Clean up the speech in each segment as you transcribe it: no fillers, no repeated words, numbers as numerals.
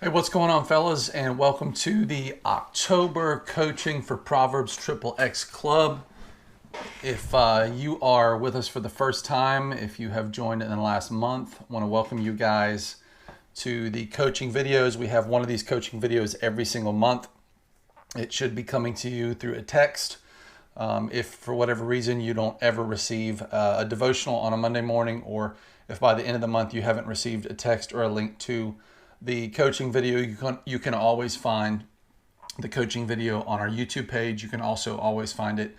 Hey, what's going on, fellas? And welcome to the October Coaching for Proverbs Triple X Club. If you are with us for the first time, if you have joined in the last month, I want to welcome you guys to the coaching videos. We have one of these coaching videos every single month. It should be coming to you through a text. If for whatever reason you don't ever receive a devotional on a Monday morning, or if by the end of the month you haven't received a text or a link to the coaching video, you can always find the coaching video on our YouTube page. You can also always find it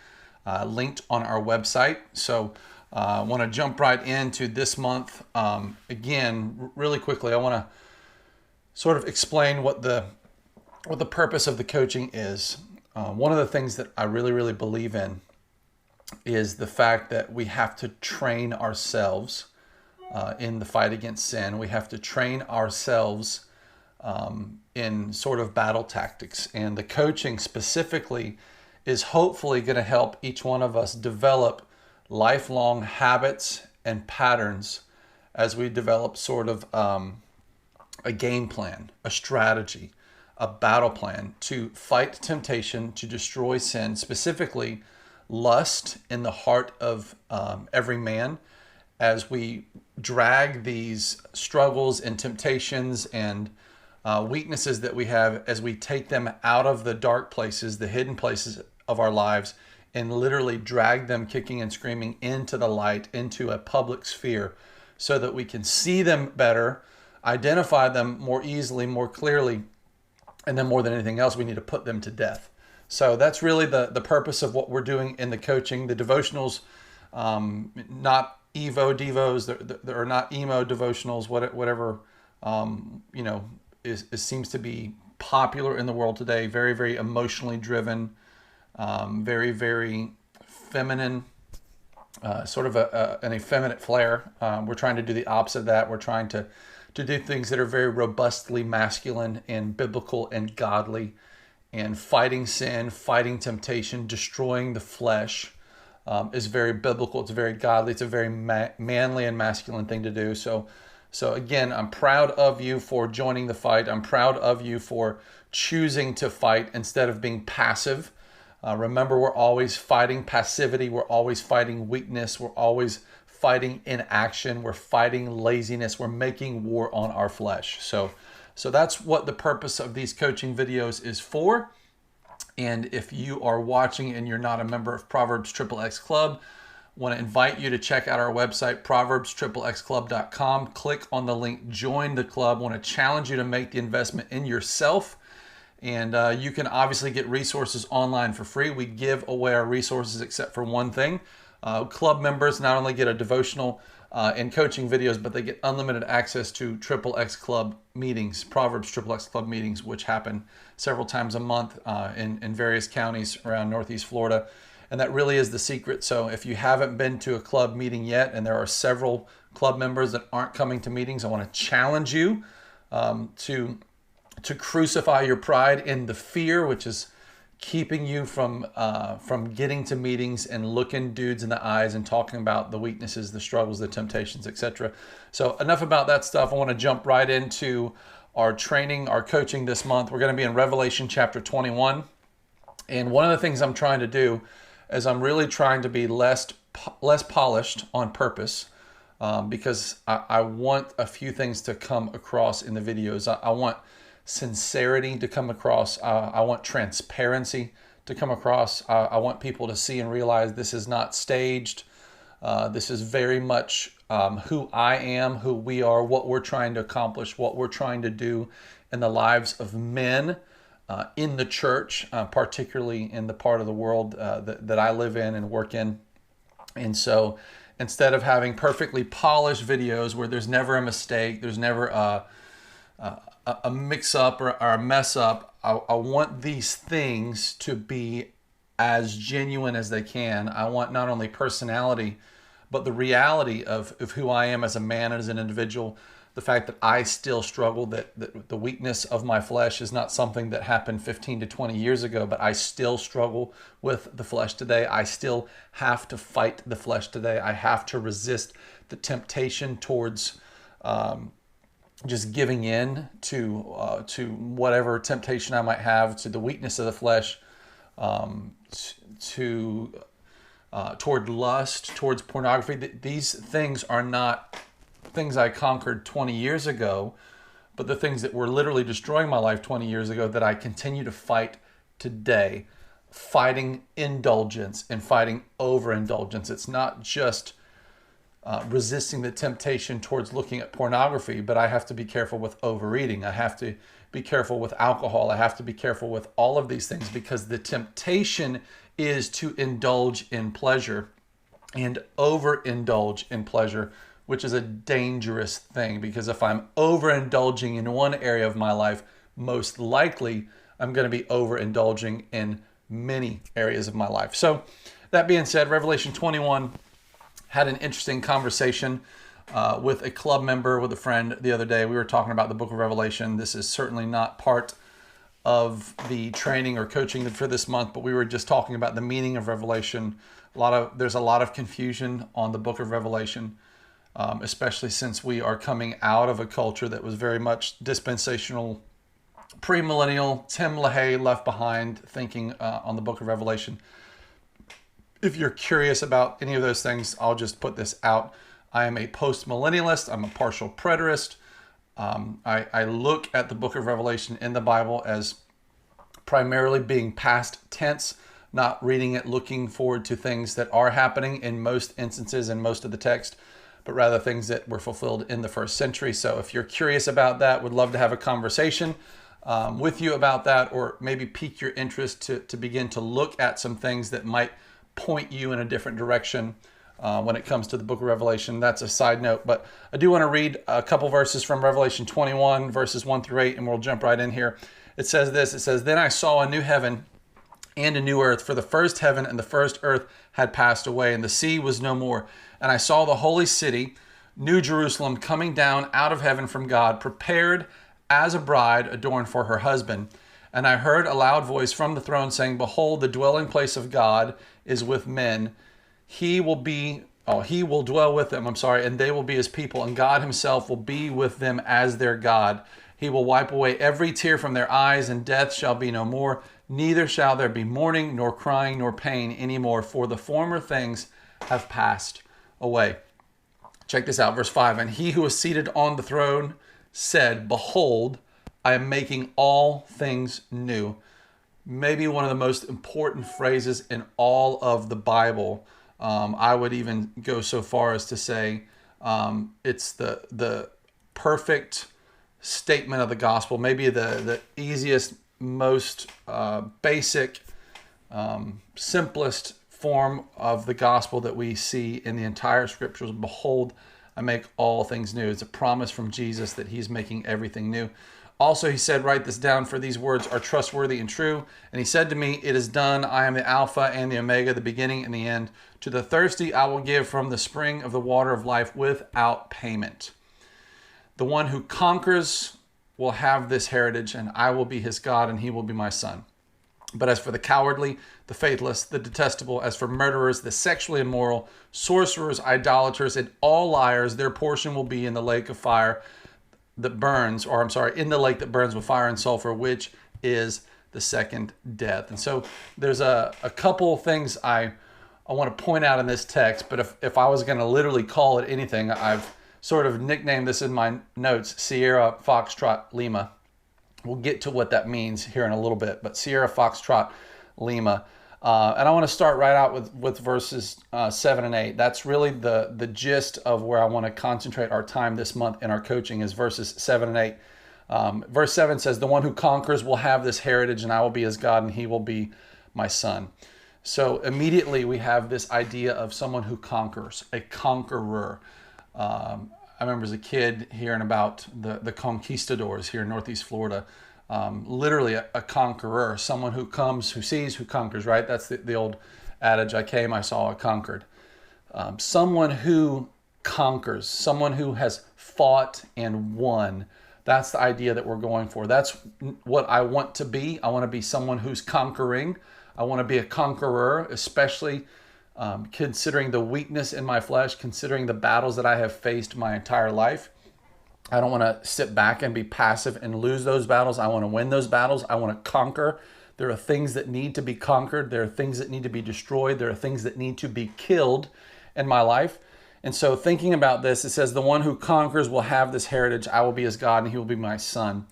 linked on our website. So I want to jump right into this month. Again, really quickly, I want to sort of explain what the purpose of the coaching is. One of the things that I really believe in is the fact that we have to train ourselves in the fight against sin. We have to train ourselves in sort of battle tactics. And the coaching specifically is hopefully going to help each one of us develop lifelong habits and patterns as we develop sort of a game plan, a strategy, a battle plan to fight temptation, to destroy sin, specifically lust in the heart of every man, as we drag these struggles and temptations and weaknesses that we have, as we take them out of the dark places, the hidden places of our lives, and literally drag them kicking and screaming into the light, into a public sphere, so that we can see them better, identify them more easily, more clearly, and then more than anything else, we need to put them to death. So that's really the purpose of what we're doing in the coaching. The devotionals, not Evo Devos, there are not emo devotionals, whatever, seems to be popular in the world today. Very emotionally driven, very feminine, sort of an effeminate flair. We're trying to do the opposite of that. We're trying to do things that are very robustly masculine and biblical and godly, and fighting sin, fighting temptation, destroying the flesh is very biblical. It's very godly. It's a very manly and masculine thing to do. So again, I'm proud of you for joining the fight. I'm proud of you for choosing to fight instead of being passive. Remember, we're always fighting passivity. We're always fighting weakness. We're always fighting inaction. We're fighting laziness. We're making war on our flesh. So that's what the purpose of these coaching videos is for. And if you are watching and you're not a member of Proverbs Triple X Club, I want to invite you to check out our website, proverbstriplexclub.com. Click on the link, join the club. I want to challenge you to make the investment in yourself. And you can obviously get resources online for free. We give away our resources except for one thing. Club members not only get a devotional and coaching videos, but they get unlimited access to Triple X Club meetings, Proverbs Triple X Club meetings, which happen several times a month in various counties around Northeast Florida. And that really is the secret. So if you haven't been to a club meeting yet, and there are several club members that aren't coming to meetings, I want to challenge you to crucify your pride in the fear, which is keeping you from getting to meetings and looking dudes in the eyes and talking about the weaknesses, the struggles, the temptations, etc. So enough about that stuff. I want to jump right into our training, our coaching this month. We're going to be in Revelation chapter 21. And one of the things I'm trying to do is I'm really trying to be less polished on purpose, because I want a few things to come across in the videos. I want sincerity to come across. I want transparency to come across. I want people to see and realize this is not staged. This is very much who I am, who we are, what we're trying to accomplish, what we're trying to do in the lives of men in the church, particularly in the part of the world that I live in and work in. And so instead of having perfectly polished videos where there's never a mistake, there's never a mix-up or a mess-up, I want these things to be as genuine as they can. I want not only personality, but the reality of who I am as a man and as an individual. The fact that I still struggle, that the weakness of my flesh is not something that happened 15 to 20 years ago, but I still struggle with the flesh today. I still have to fight the flesh today. I have to resist the temptation towards just giving in to whatever temptation I might have, to the weakness of the flesh, to toward lust, towards pornography. These things are not things I conquered 20 years ago, but the things that were literally destroying my life 20 years ago that I continue to fight today, fighting indulgence and fighting overindulgence. It's not just resisting the temptation towards looking at pornography, but I have to be careful with overeating. I have to be careful with alcohol. I have to be careful with all of these things, because the temptation is to indulge in pleasure and overindulge in pleasure, which is a dangerous thing, because if I'm overindulging in one area of my life, most likely I'm going to be overindulging in many areas of my life. So that being said, Revelation 21, had an interesting conversation with a club member, with a friend the other day. We were talking about the book of Revelation. This is certainly not part of the training or coaching for this month, but we were just talking about the meaning of Revelation. There's a lot of confusion on the book of Revelation, especially since we are coming out of a culture that was very much dispensational, premillennial, Tim LaHaye left behind thinking on the book of Revelation. If you're curious about any of those things, I'll just put this out. I am a post-millennialist. I'm a partial preterist. I look at the book of Revelation in the Bible as primarily being past tense, not reading it looking forward to things that are happening in most instances in most of the text, but rather things that were fulfilled in the first century. So if you're curious about that, would love to have a conversation with you about that, or maybe pique your interest to begin to look at some things that might point you in a different direction when it comes to the book of Revelation. That's a side note, but I do want to read a couple verses from Revelation 21, verses 1 through 8, and we'll jump right in here. It says this, it says, "Then I saw a new heaven and a new earth, for the first heaven and the first earth had passed away, and the sea was no more. And I saw the holy city, New Jerusalem, coming down out of heaven from God, prepared as a bride adorned for her husband. And I heard a loud voice from the throne saying, Behold, the dwelling place of God is with men. He will dwell with them, and they will be his people, and God himself will be with them as their God. He will wipe away every tear from their eyes, and death shall be no more. Neither shall there be mourning, nor crying, nor pain anymore, for the former things have passed away." Check this out, verse 5. "And he who was seated on the throne said, Behold, I am making all things new." Maybe one of the most important phrases in all of the Bible. I would even go so far as to say it's the perfect statement of the gospel. Maybe the easiest, most basic, simplest form of the gospel that we see in the entire scriptures. Behold, I make all things new. It's a promise from Jesus that he's making everything new. Also, he said, write this down, for these words are trustworthy and true. And he said to me, it is done. I am the Alpha and the Omega, the beginning and the end. To the thirsty, I will give from the spring of the water of life without payment. The one who conquers will have this heritage, and I will be his God, and he will be my son. But as for the cowardly, the faithless, the detestable, as for murderers, the sexually immoral, sorcerers, idolaters, and all liars, their portion will be in the lake of fire that burns, in the lake that burns with fire and sulfur, which is the second death. And so there's a couple things I want to point out in this text, but if I was going to literally call it anything, I've sort of nicknamed this in my notes, Sierra Foxtrot Lima. We'll get to what that means here in a little bit, but Sierra Foxtrot Lima. And I want to start right out with verses 7 and 8. That's really the gist of where I want to concentrate our time this month in our coaching, is verses 7 and 8. Verse 7 says, the one who conquers will have this heritage, and I will be his God, and he will be my son. So immediately we have this idea of someone who conquers, a conqueror. I remember as a kid hearing about the conquistadors here in Northeast Florida. Literally a conqueror, someone who comes, who sees, who conquers, right? That's the old adage, I came, I saw, I conquered. Someone who conquers, someone who has fought and won. That's the idea that we're going for. That's what I want to be. I want to be someone who's conquering. I want to be a conqueror, especially considering the weakness in my flesh, considering the battles that I have faced my entire life. I don't want to sit back and be passive and lose those battles. I want to win those battles. I want to conquer. There are things that need to be conquered. There are things that need to be destroyed. There are things that need to be killed in my life. And so thinking about this, it says, the one who conquers will have this heritage. I will be his God and he will be my son.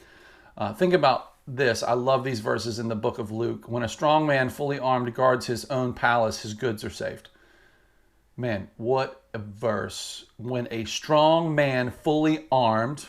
Think about this. I love these verses in the book of Luke. When a strong man fully armed guards his own palace, his goods are saved. Man, what a verse. When a strong man fully armed,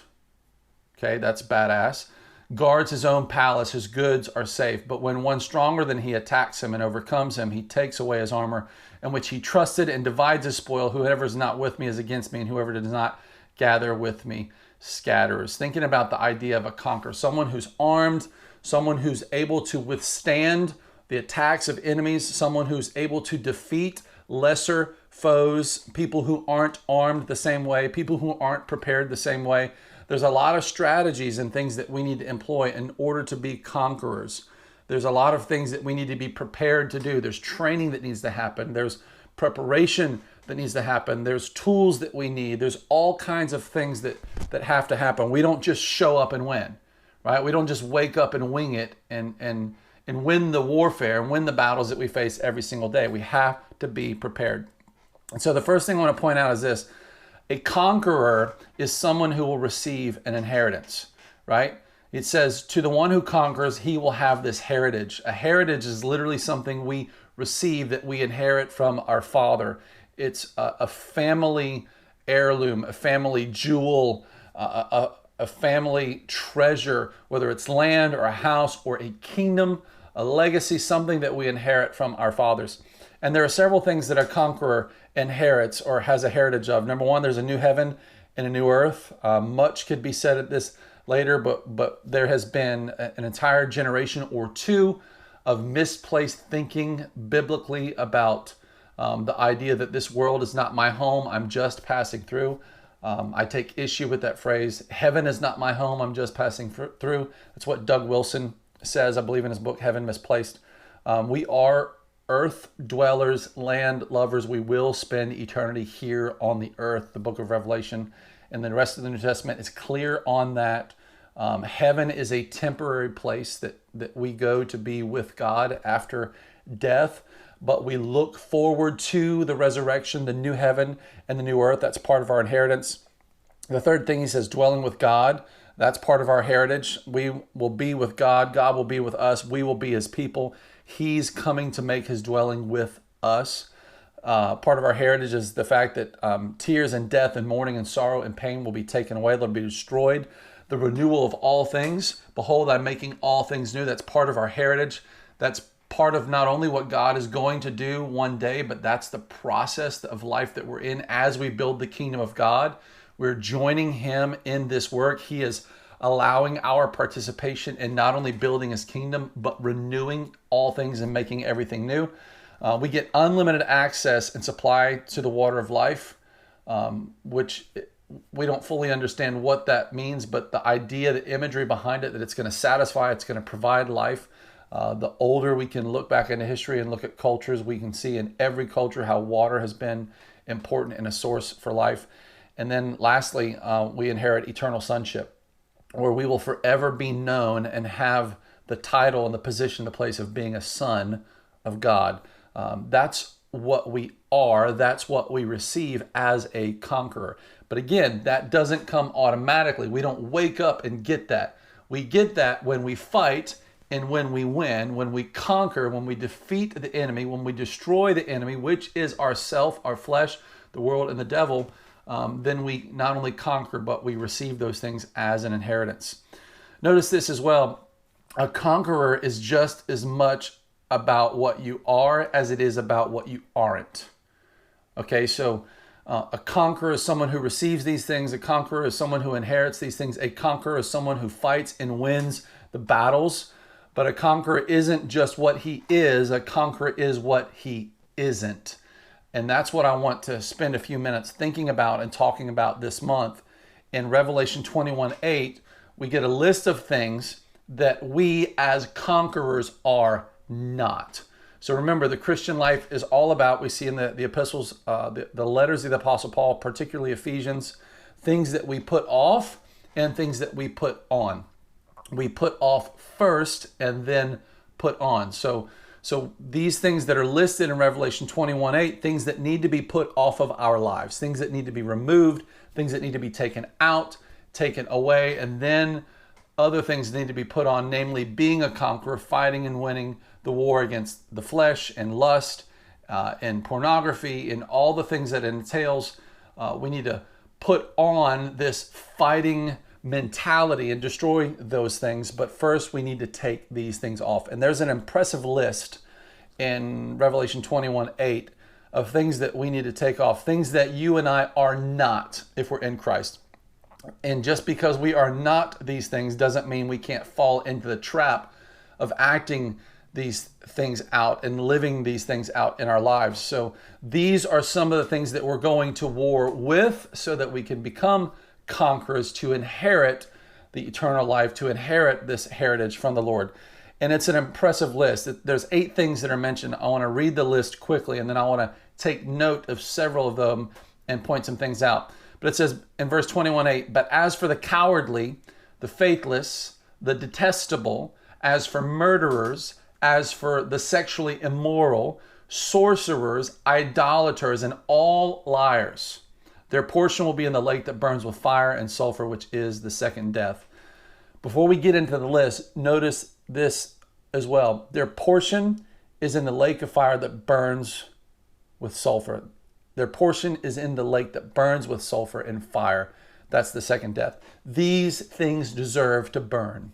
okay, that's badass, guards his own palace, his goods are safe. But when one stronger than he attacks him and overcomes him, he takes away his armor in which he trusted and divides his spoil. Whoever is not with me is against me, and whoever does not gather with me scatters. Thinking about the idea of a conqueror, someone who's armed, someone who's able to withstand the attacks of enemies, someone who's able to defeat lesser foes, people who aren't armed the same way, people who aren't prepared the same way. There's a lot of strategies and things that we need to employ in order to be conquerors. There's a lot of things that we need to be prepared to do. There's training that needs to happen. There's preparation that needs to happen. There's tools that we need. There's all kinds of things that have to happen. We don't just show up and win, right? We don't just wake up and wing it and win the warfare and win the battles that we face every single day. We have to be prepared. And so the first thing I want to point out is this. A conqueror is someone who will receive an inheritance, right? It says, to the one who conquers, he will have this heritage. A heritage is literally something we receive, that we inherit from our Father. It's a family heirloom, a family jewel, a family treasure, whether it's land or a house or a kingdom, a legacy, something that we inherit from our fathers. And there are several things that a conqueror inherits or has a heritage of. Number one, there's a new heaven and a new earth. Much could be said at this later, but there has been an entire generation or two of misplaced thinking biblically about the idea that this world is not my home, I'm just passing through. I take issue with that phrase. Heaven is not my home, I'm just passing through. That's what Doug Wilson says, I believe, in his book, Heaven Misplaced. We are earth dwellers, land lovers. We will spend eternity here on the earth. The book of Revelation and the rest of the New Testament is clear on that. Heaven is a temporary place that we go to be with God after death, but we look forward to the resurrection, the new heaven and the new earth. That's part of our inheritance. The third thing, he says, dwelling with God. That's part of our heritage. We will be with God. God will be with us. We will be his people. He's coming to make his dwelling with us. Part of our heritage is the fact that tears and death and mourning and sorrow and pain will be taken away. They'll be destroyed. The renewal of all things. Behold, I'm making all things new. That's part of our heritage. That's part of not only what God is going to do one day, but that's the process of life that we're in as we build the kingdom of God. We're joining him in this work. He is allowing our participation in not only building his kingdom, but renewing all things and making everything new. We get unlimited access and supply to the water of life, which we don't fully understand what that means, but the idea, the imagery behind it, that it's going to satisfy, it's going to provide life. The older we can look back into history and look at cultures, we can see in every culture how water has been important and a source for life. And then lastly, we inherit eternal sonship, where we will forever be known and have the title and the position, the place of being a son of God. That's what we are. That's what we receive as a conqueror. But again, that doesn't come automatically. We don't wake up and get that. We get that when we fight and when we win, when we conquer, when we defeat the enemy, when we destroy the enemy, which is ourself, our flesh, the world, and the devil. Then we not only conquer, but we receive those things as an inheritance. Notice this as well. A conqueror is just as much about what you are as it is about what you aren't. Okay, so a conqueror is someone who receives these things. A conqueror is someone who inherits these things. A conqueror is someone who fights and wins the battles. But a conqueror isn't just what he is. A conqueror is what he isn't. And that's what I want to spend a few minutes thinking about and talking about this month. In Revelation 21:8, we get a list of things that we as conquerors are not. So remember, the Christian life is all about, we see in the epistles, the letters of the Apostle Paul, particularly Ephesians, things that we put off and things that we put on. We put off first and then put on. So these things that are listed in Revelation 21:8, things that need to be put off of our lives, things that need to be removed, things that need to be taken out, taken away, and then other things need to be put on, namely being a conqueror, fighting and winning the war against the flesh and lust and pornography and all the things that it entails. We need to put on this fighting mentality and destroy those things. But first, we need to take these things off. And there's an impressive list in Revelation 21:8 of things that we need to take off, things that you and I are not if we're in Christ. And just because we are not these things doesn't mean we can't fall into the trap of acting these things out and living these things out in our lives. So these are some of the things that we're going to war with so that we can become conquerors, to inherit the eternal life, to inherit this heritage from the Lord. And it's an impressive list. There's 8 things that are mentioned. I want to read the list quickly, and then I want to take note of several of them and point some things out. But it says in verse 21:8, but as for the cowardly, the faithless, the detestable, as for murderers, as for the sexually immoral, sorcerers, idolaters, and all liars, their portion will be in the lake that burns with fire and sulfur, which is the second death. Before we get into the list, notice this as well. Their portion is in the lake of fire that burns with sulfur. Their portion is in the lake that burns with sulfur and fire. That's the second death. These things deserve to burn.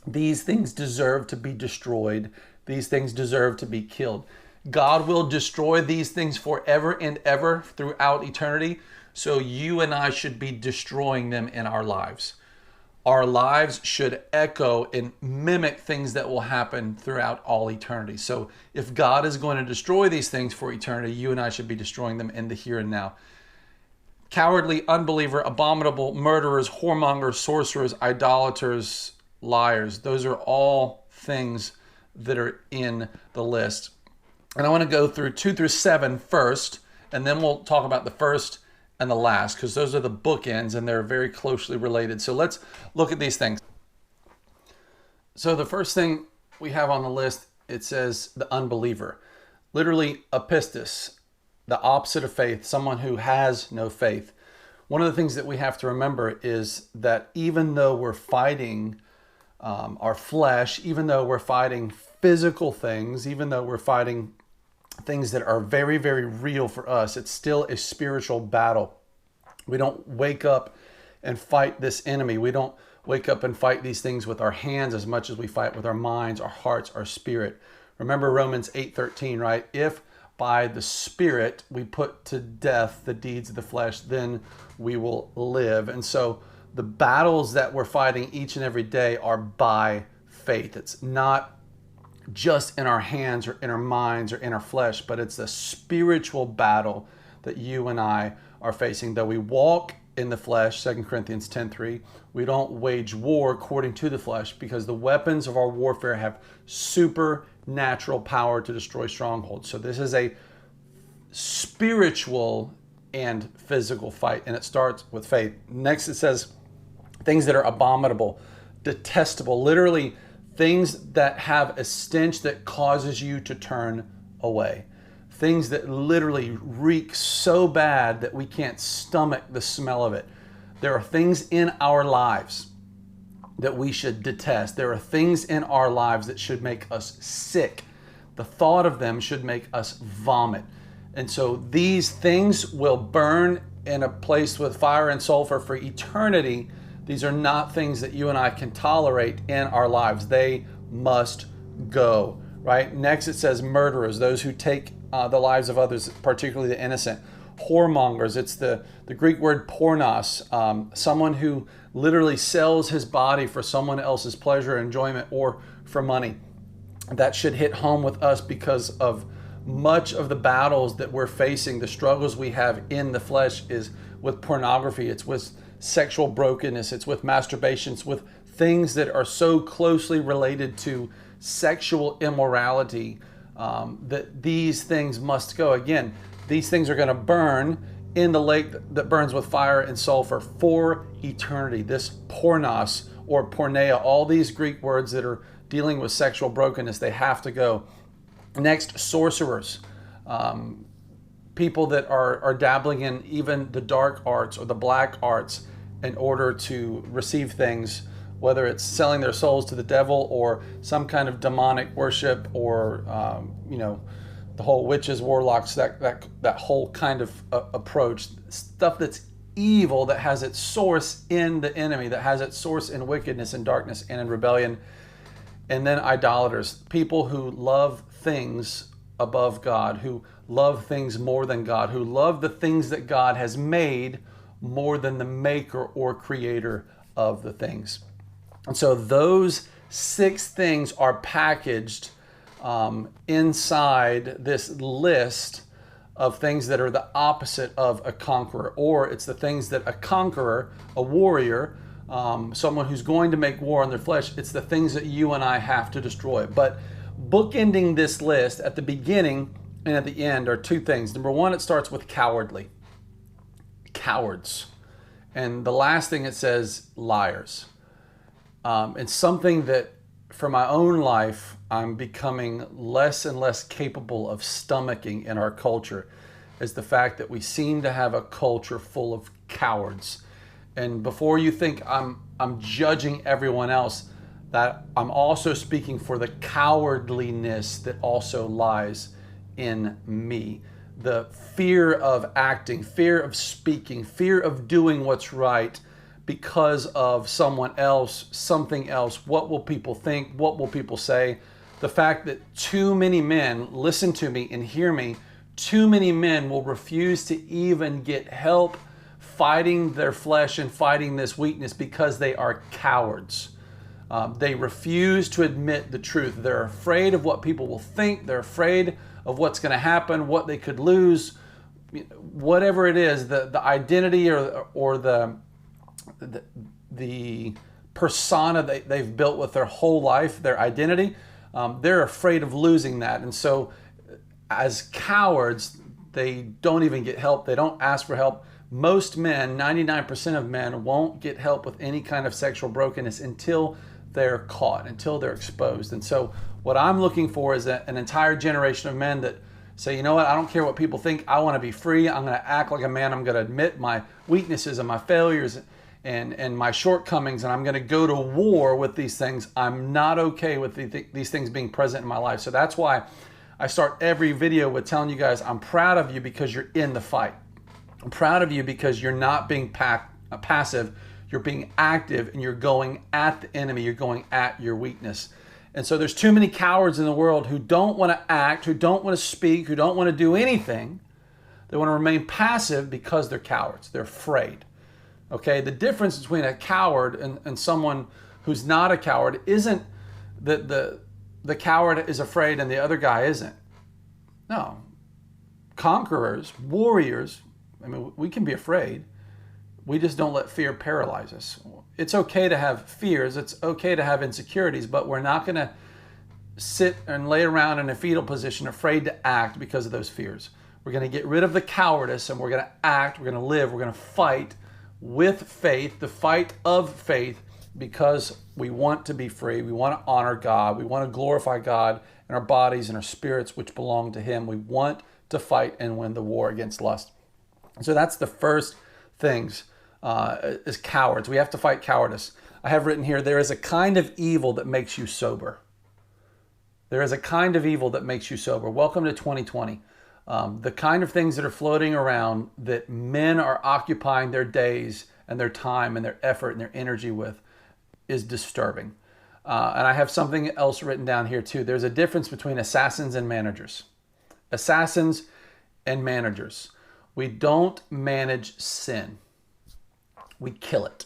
These things deserve to be destroyed. These things deserve to be killed. God will destroy these things forever and ever throughout eternity. So you and I should be destroying them in our lives. Our lives should echo and mimic things that will happen throughout all eternity. So if God is going to destroy these things for eternity, you and I should be destroying them in the here and now. Cowardly, unbeliever, abominable, murderers, whoremongers, sorcerers, idolaters, liars. Those are all things that are in the list. And I want to go through 2 through 7 first, and then we'll talk about the first and the last, because those are the bookends and they're very closely related. So let's look at these things. So the first thing we have on the list, it says the unbeliever. Literally apistos, the opposite of faith, someone who has no faith. One of the things that we have to remember is that even though we're fighting our flesh, even though we're fighting physical things, even though we're fighting things that are very, very real for us, it's still a spiritual battle. We don't wake up and fight this enemy. We don't wake up and fight these things with our hands as much as we fight with our minds, our hearts, our spirit. Remember Romans 8:13, right? If by the Spirit we put to death the deeds of the flesh, then we will live. And so the battles that we're fighting each and every day are by faith. It's not just in our hands or in our minds or in our flesh, but it's a spiritual battle that you and I are facing. Though we walk in the flesh, 2 Corinthians 10:3, we don't wage war according to the flesh, because the weapons of our warfare have supernatural power to destroy strongholds. So this is a spiritual and physical fight, and it starts with faith. Next it says things that are abominable, detestable, literally things that have a stench that causes you to turn away. Things that literally reek so bad that we can't stomach the smell of it. There are things in our lives that we should detest. There are things in our lives that should make us sick. The thought of them should make us vomit. And so these things will burn in a place with fire and sulfur for eternity. These are not things that you and I can tolerate in our lives. They must go, right? Next it says murderers, those who take the lives of others, particularly the innocent. Whoremongers, it's the Greek word pornos, someone who literally sells his body for someone else's pleasure, enjoyment, or for money. That should hit home with us because of much of the battles that we're facing. The struggles we have in the flesh is with pornography, it's with sexual brokenness, it's with masturbation, it's with things that are so closely related to sexual immorality, that these things must go. Again, these things are going to burn in the lake that burns with fire and sulfur for eternity. This pornos or porneia, all these Greek words that are dealing with sexual brokenness, they have to go. Next, sorcerers, people that are dabbling in even the dark arts or the black arts in order to receive things, whether it's selling their souls to the devil or some kind of demonic worship, or the whole witches, warlocks, that whole kind of approach, stuff that's evil, that has its source in the enemy, that has its source in wickedness and darkness and in rebellion. And then idolaters, people who love things above God, who love things more than God, who love the things that God has made more than the maker or creator of the things. And so those 6 things are packaged inside this list of things that are the opposite of a conqueror, or it's the things that a conqueror, a warrior, someone who's going to make war on their flesh, it's the things that you and I have to destroy. But bookending this list at the beginning and at the end are 2 things. Number 1, it starts with cowardly. Cowards. And the last thing it says, liars. And something that for my own life, I'm becoming less and less capable of stomaching in our culture, is the fact that we seem to have a culture full of cowards. And before you think I'm judging everyone else, that I'm also speaking for the cowardliness that also lies in me. The fear of acting, fear of speaking, fear of doing what's right because of someone else, something else. What will people think? What will people say? The fact that too many men, listen to me and hear me, too many men will refuse to even get help fighting their flesh and fighting this weakness because they are cowards. They refuse to admit the truth. They're afraid of what people will think. They're afraid of what's going to happen, what they could lose, whatever it is, the identity or the persona they've built with their whole life, their identity. They're afraid of losing that. And so as cowards, they don't even get help. They don't ask for help. Most men, 99% of men, won't get help with any kind of sexual brokenness until they're caught, until they're exposed. And so what I'm looking for is an entire generation of men that say, you know what, I don't care what people think. I want to be free. I'm going to act like a man. I'm going to admit my weaknesses and my failures and my shortcomings, and I'm going to go to war with these things. I'm not okay with these things being present in my life. So that's why I start every video with telling you guys, I'm proud of you because you're in the fight. I'm proud of you because you're not being passive. You're being active, and you're going at the enemy. You're going at your weakness. And so there's too many cowards in the world who don't want to act, who don't want to speak, who don't want to do anything. They want to remain passive because they're cowards. They're afraid. Okay, the difference between a coward and someone who's not a coward isn't that the coward is afraid and the other guy isn't. No. Conquerors, warriors, I mean, we can be afraid. We just don't let fear paralyze us. It's okay to have fears. It's okay to have insecurities, but we're not going to sit and lay around in a fetal position afraid to act because of those fears. We're going to get rid of the cowardice, and we're going to act, we're going to live, we're going to fight with faith, the fight of faith, because we want to be free. We want to honor God. We want to glorify God in our bodies and our spirits, which belong to Him. We want to fight and win the war against lust. So that's the first things, is cowards. We have to fight cowardice. I have written here, there is a kind of evil that makes you sober. There is a kind of evil that makes you sober. Welcome to 2020. The kind of things that are floating around that men are occupying their days and their time and their effort and their energy with is disturbing. And I have something else written down here too. There's a difference between assassins and managers. Assassins and managers. We don't manage sin. We kill it.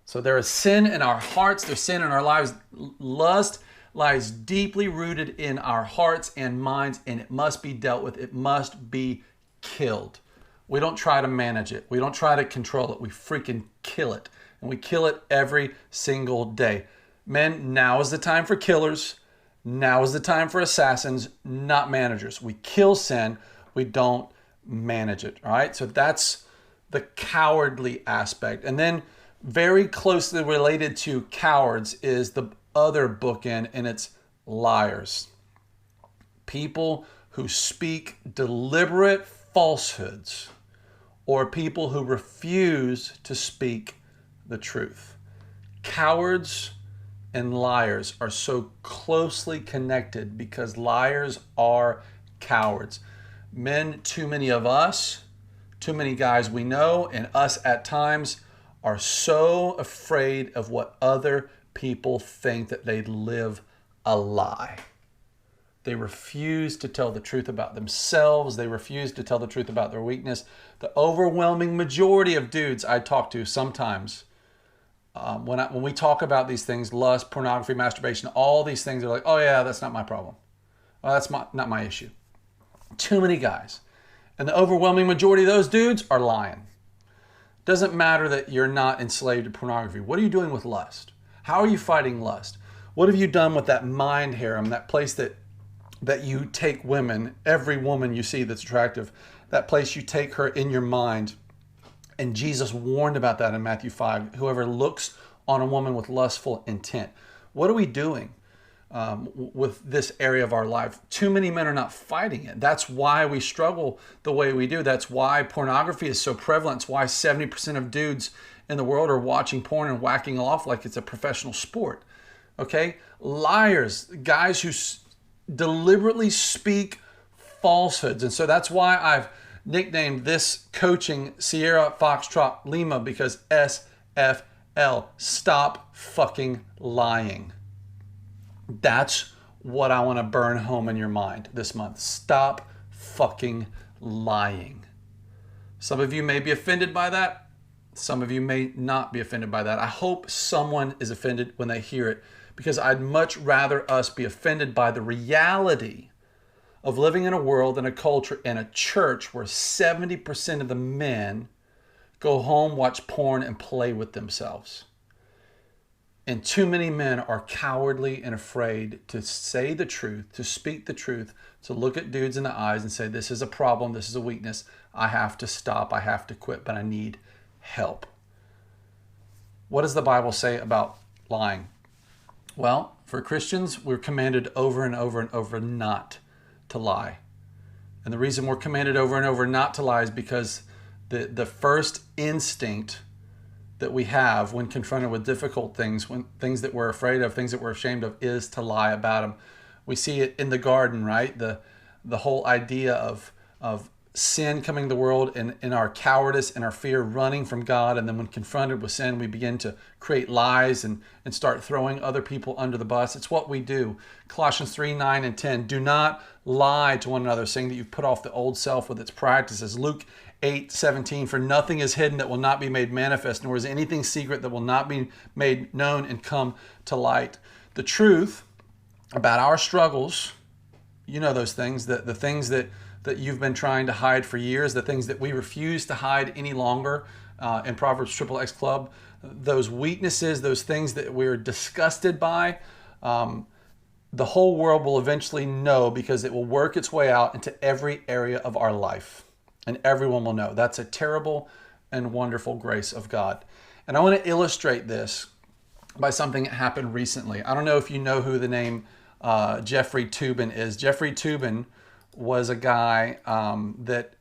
So there is sin in our hearts. There's sin in our lives. Lust lies deeply rooted in our hearts and minds, and it must be dealt with. It must be killed. We don't try to manage it. We don't try to control it. We freaking kill it. And we kill it every single day. Men, now is the time for killers. Now is the time for assassins, not managers. We kill sin. We don't manage it. All right. So that's the cowardly aspect. And then very closely related to cowards is the other bookend, and it's liars. People who speak deliberate falsehoods, or people who refuse to speak the truth. Cowards and liars are so closely connected because liars are cowards. Men, too many of us, too many guys we know, and us at times, are so afraid of what other people think that they live a lie. They refuse to tell the truth about themselves. They refuse to tell the truth about their weakness. The overwhelming majority of dudes I talk to sometimes, when we talk about these things, lust, pornography, masturbation, all these things, are like, oh yeah, that's not my problem. Oh, that's not my issue. Too many guys. And the overwhelming majority of those dudes are lying. Doesn't matter that you're not enslaved to pornography. What are you doing with lust? How are you fighting lust? What have you done with that mind harem, that place that you take women, every woman you see that's attractive, that place you take her in your mind? And Jesus warned about that in Matthew 5. Whoever looks on a woman with lustful intent. What are we doing with this area of our life? Too many men are not fighting it. That's why we struggle the way we do. That's why pornography is so prevalent. It's why 70% of dudes in the world are watching porn and whacking off like it's a professional sport. Okay? Liars, guys who deliberately speak falsehoods. And so that's why I've nicknamed this coaching Sierra Foxtrot Lima, because SFL, stop fucking lying. That's what I want to burn home in your mind this month. Stop fucking lying. Some of you may be offended by that. Some of you may not be offended by that. I hope someone is offended when they hear it, because I'd much rather us be offended by the reality of living in a world and a culture and a church where 70% of the men go home, watch porn, and play with themselves. And too many men are cowardly and afraid to say the truth, to speak the truth, to look at dudes in the eyes and say, this is a problem, this is a weakness, I have to stop, I have to quit, but I need help. What does the Bible say about lying? Well, for Christians, we're commanded over and over and over not to lie. And the reason we're commanded over and over not to lie is because the first instinct that we have when confronted with difficult things, when things that we're afraid of, things that we're ashamed of, is to lie about them. We see it in the garden, right? The whole idea of sin coming to the world, and in our cowardice and our fear running from God. And then when confronted with sin, we begin to create lies and start throwing other people under the bus. It's what we do. Colossians 3, 9, and 10. Do not lie to one another, saying that you've put off the old self with its practices. Luke 8, 17. For nothing is hidden that will not be made manifest, nor is anything secret that will not be made known and come to light. The truth about our struggles, you know those things, the things that you've been trying to hide for years, the things that we refuse to hide any longer in Proverbs XXX Club, those weaknesses, those things that we're disgusted by, the whole world will eventually know, because it will work its way out into every area of our life. And everyone will know. That's a terrible and wonderful grace of God. And I want to illustrate this by something that happened recently. I don't know if you know who the name Jeffrey Toobin is. Jeffrey Toobin was a guy that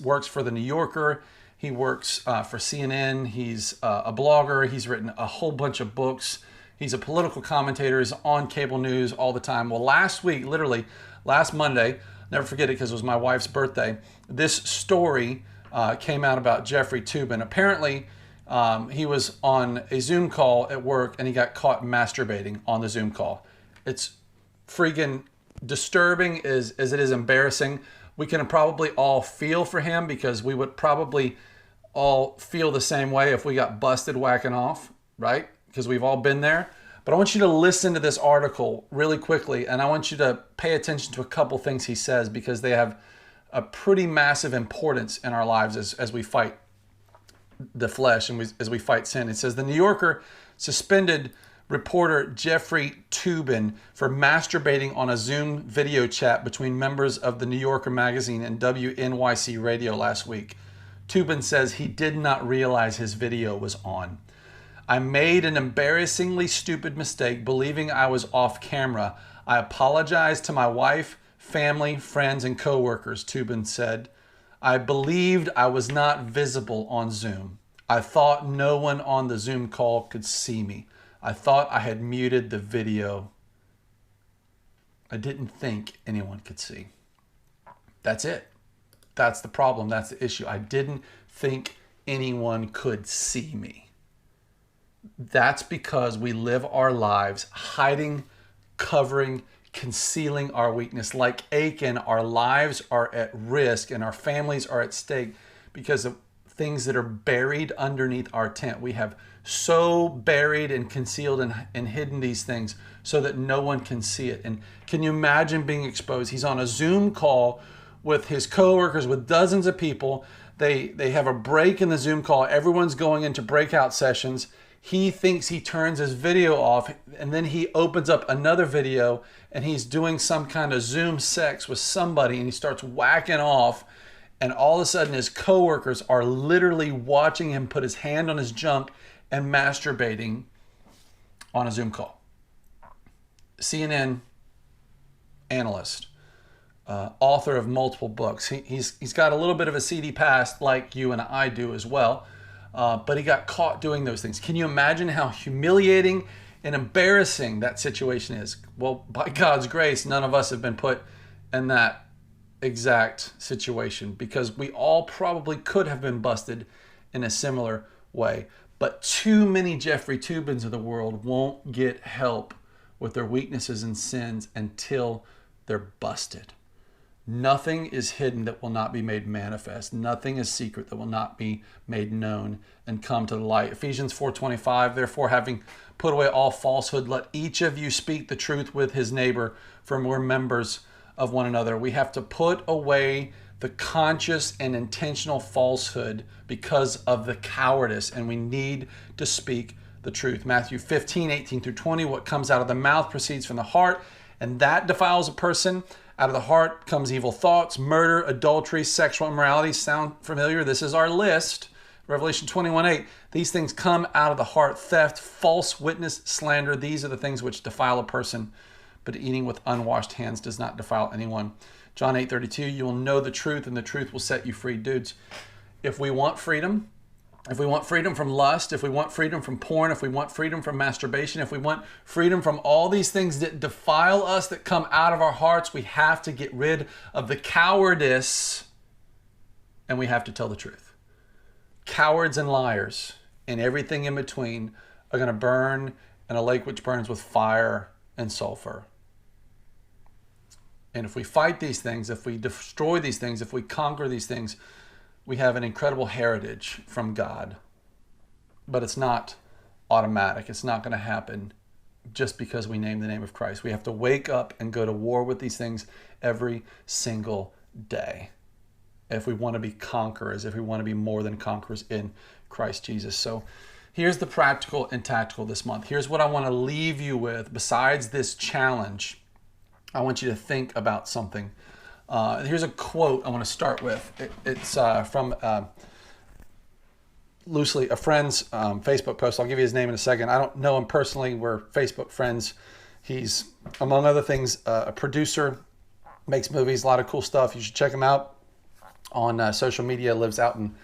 works for the New Yorker. He works for CNN. He's a blogger. He's written a whole bunch of books. He's a political commentator. He's on cable news all the time. Well, last week, literally last Monday, never forget it because it was my wife's birthday, this story came out about Jeffrey Toobin. Apparently, he was on a Zoom call at work and he got caught masturbating on the Zoom call. It's freaking disturbing as it is embarrassing. We can probably all feel for him, because we would probably all feel the same way if we got busted whacking off, right? Because we've all been there. But I want you to listen to this article really quickly, and I want you to pay attention to a couple things he says, because they have a pretty massive importance in our lives as we fight the flesh and as we fight sin. It says, the New Yorker suspended reporter Jeffrey Toobin for masturbating on a Zoom video chat between members of the New Yorker magazine and WNYC radio last week. Toobin says he did not realize his video was on. I made an embarrassingly stupid mistake believing I was off camera. I apologize to my wife, family, friends, and coworkers, Toobin said. I believed I was not visible on Zoom. I thought no one on the Zoom call could see me. I thought I had muted the video. I didn't think anyone could see. That's it. That's the problem. That's the issue. I didn't think anyone could see me. That's because we live our lives hiding, covering, concealing our weakness. Like Achan, our lives are at risk and our families are at stake because of things that are buried underneath our tent. We have so buried and concealed and hidden these things so that no one can see it. And can you imagine being exposed? He's on a Zoom call with his coworkers, with dozens of people. They have a break in the Zoom call. Everyone's going into breakout sessions. He thinks he turns his video off, and then he opens up another video and he's doing some kind of Zoom sex with somebody, and he starts whacking off, and all of a sudden his coworkers are literally watching him put his hand on his junk and masturbating on a Zoom call. CNN analyst, author of multiple books. He's got a little bit of a seedy past like you and I do as well. But he got caught doing those things. Can you imagine how humiliating and embarrassing that situation is? Well, by God's grace, none of us have been put in that exact situation because we all probably could have been busted in a similar way. But too many Jeffrey Toobins of the world won't get help with their weaknesses and sins until they're busted. Nothing is hidden that will not be made manifest. Nothing is secret that will not be made known and come to the light. Ephesians 4:25, therefore, having put away all falsehood, let each of you speak the truth with his neighbor, for we're members of one another. We have to put away the conscious and intentional falsehood because of the cowardice, and we need to speak the truth. Matthew 15:18-20, what comes out of the mouth proceeds from the heart, and that defiles a person. Out of the heart comes evil thoughts, murder, adultery, sexual immorality. Sound familiar? This is our list. Revelation 21:8. These things come out of the heart. Theft, false witness, slander. These are the things which defile a person. But eating with unwashed hands does not defile anyone. John 8:32. You will know the truth, and the truth will set you free. Dudes, if we want freedom, if we want freedom from lust, if we want freedom from porn, if we want freedom from masturbation, if we want freedom from all these things that defile us, that come out of our hearts, we have to get rid of the cowardice, and we have to tell the truth. Cowards and liars and everything in between are going to burn in a lake which burns with fire and sulfur. And if we fight these things, if we destroy these things, if we conquer these things, we have an incredible heritage from God. But it's not automatic. It's not going to happen just because we name the name of Christ. We have to wake up and go to war with these things every single day if we want to be conquerors, if we want to be more than conquerors in Christ Jesus. So here's the practical and tactical this month. Here's what I want to leave you with. Besides this challenge, I want you to think about something. Here's a quote I want to start with. It's from loosely a friend's Facebook post. I'll give you his name in a second. I don't know him personally. We're Facebook friends. He's, among other things, a producer, makes movies, a lot of cool stuff. You should check him out on social media. Lives out in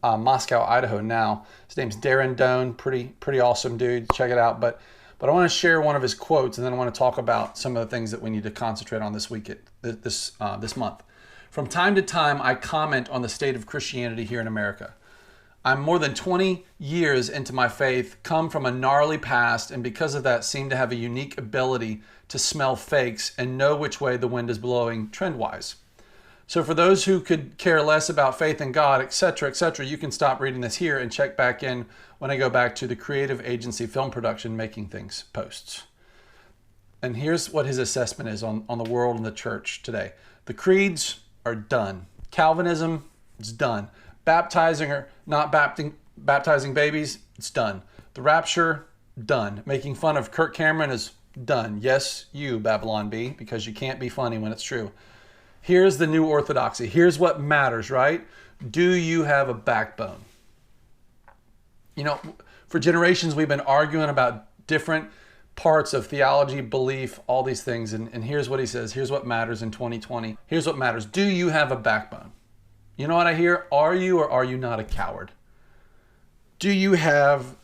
Moscow, Idaho now. His name's Darren Doan. Pretty awesome dude. Check it out. But I want to share one of his quotes, and then I want to talk about some of the things that we need to concentrate on this week, this month. From time to time, I comment on the state of Christianity here in America. I'm more than 20 years into my faith, come from a gnarly past, and because of that, seem to have a unique ability to smell fakes and know which way the wind is blowing trend-wise. So for those who could care less about faith in God, etc., you can stop reading this here and check back in when I go back to the creative agency film production Making Things posts. And here's what his assessment is on the world and the church today. The creeds are done. Calvinism is done. Baptizing or not baptizing babies, it's done. The rapture, Done. Making fun of Kirk Cameron is done. Yes, you, Babylon Bee, because you can't be funny when it's true. Here's the new orthodoxy. Here's what matters, right? Do you have a backbone? You know, for generations, we've been arguing about different parts of theology, belief, all these things. And here's what he says. Here's what matters in 2020. Here's what matters. Do you have a backbone? You know what I hear? Are you or are you not a coward? Do you have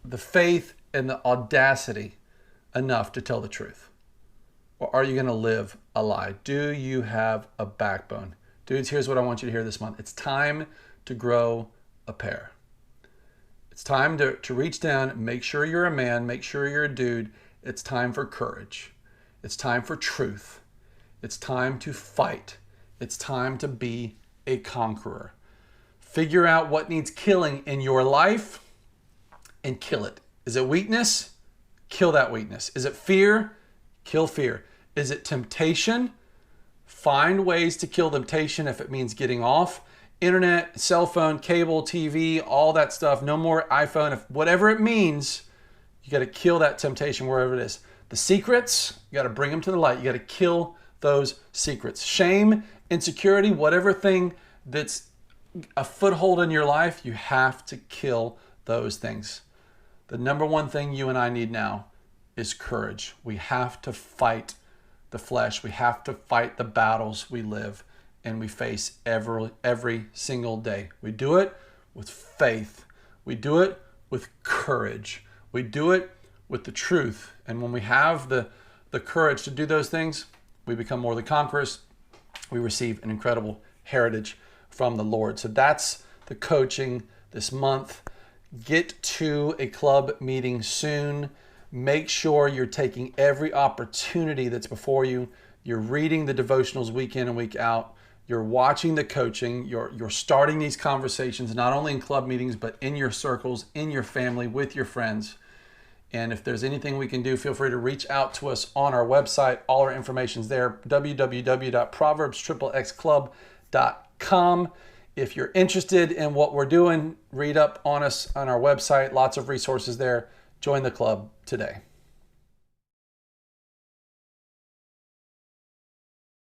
the faith and the audacity enough to tell the truth? Or are you going to live a lie? Do you have a backbone? Dudes, here's what I want you to hear this month. It's time to grow a pair. It's time to reach down, make sure you're a man, make sure you're a dude. It's time for courage. It's time for truth. It's time to fight. It's time to be a conqueror. Figure out what needs killing in your life and kill it. Is it weakness? Kill that weakness. Is it fear? Kill fear. Is it temptation? Find ways to kill temptation if it means getting off internet, cell phone, cable, TV, all that stuff. No more iPhone. If whatever it means, you got to kill that temptation wherever it is. The secrets, you got to bring them to the light. You got to kill those secrets. Shame, insecurity, whatever thing that's a foothold in your life, you have to kill those things. The number one thing you and I need now is courage. We have to fight the flesh. We have to fight the battles we live and we face every single day. We do it with faith. We do it with courage. We do it with the truth. And when we have the courage to do those things, we become more than conquerors. We receive an incredible heritage from the Lord. So that's the coaching this month. Get to a club meeting soon. Make sure you're taking every opportunity that's before you. You're reading the devotionals week in and week out. You're watching the coaching. You're starting these conversations, not only in club meetings, but in your circles, in your family, with your friends. And if there's anything we can do, feel free to reach out to us on our website. All our information's there, www.proverbstripplexclub.com. If you're interested in what we're doing, read up on us on our website. Lots of resources there. Join the club today.